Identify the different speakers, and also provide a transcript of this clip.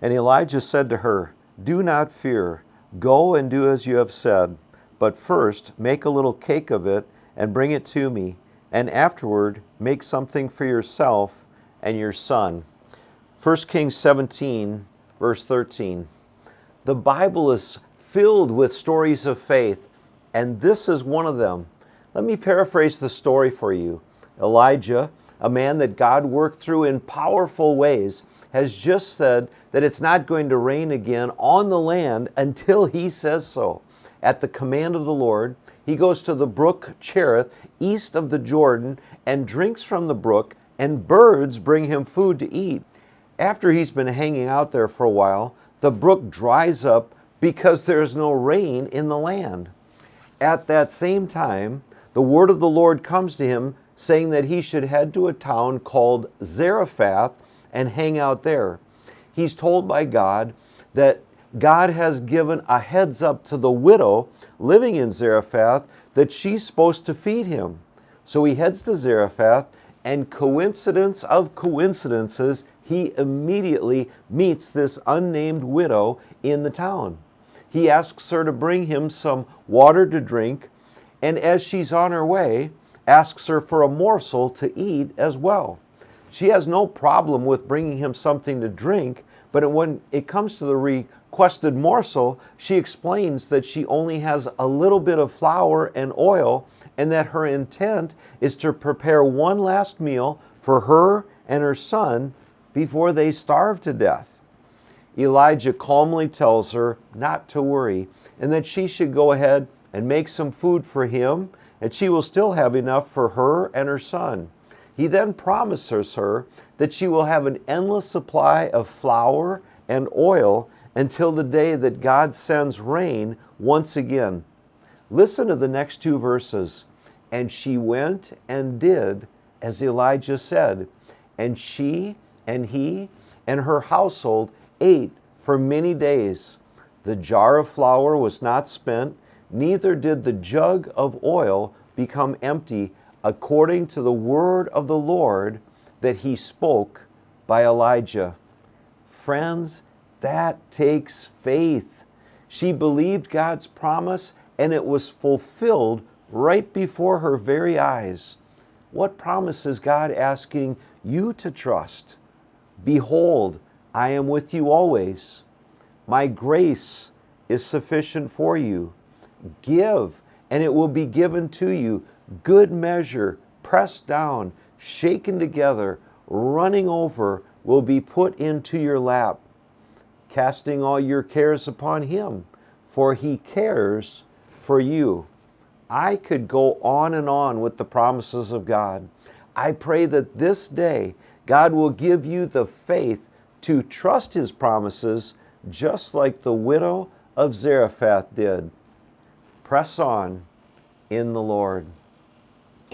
Speaker 1: And Elijah said to her, "Do not fear. Go and do as you have said. But first make a little cake of it and bring it to me. And afterward make something for yourself and your son." 1 Kings 17, verse 13. The Bible is filled with stories of faith, and this is one of them. Let me paraphrase the story for you. Elijah, a man that God worked through in powerful ways, has just said that it's not going to rain again on the land until he says so. At the command of the Lord, he goes to the brook Cherith, east of the Jordan, and drinks from the brook, and birds bring him food to eat. After he's been hanging out there for a while, the brook dries up because there's no rain in the land. At that same time, the word of the Lord comes to him, saying that he should head to a town called Zarephath and hang out there. He's told by God that God has given a heads up to the widow living in Zarephath that she's supposed to feed him. So he heads to Zarephath, and coincidence of coincidences, he immediately meets this unnamed widow in the town. He asks her to bring him some water to drink, and as she's on her way, asks her for a morsel to eat as well. She has no problem with bringing him something to drink, but when it comes to the requested morsel, she explains that she only has a little bit of flour and oil, and that her intent is to prepare one last meal for her and her son before they starve to death. Elijah calmly tells her not to worry, and that she should go ahead and make some food for him, and she will still have enough for her and her son. He then promises her that she will have an endless supply of flour and oil until the day that God sends rain once again. Listen to the next two verses. "And she went and did as Elijah said, and she and he and her household ate for many days. The jar of flour was not spent, neither did the jug of oil become empty, according to the word of the Lord that he spoke by Elijah." Friends, that takes faith. She believed God's promise, and it was fulfilled right before her very eyes. What promise is God asking you to trust? "Behold, I am with you always. My grace is sufficient for you. Give, and it will be given to you. Good measure, pressed down, shaken together, running over, will be put into your lap. Casting all your cares upon him, for he cares for you." I could go on and on with the promises of God. I pray that this day God will give you the faith to trust his promises, just like the widow of Zarephath did. Press on in the Lord.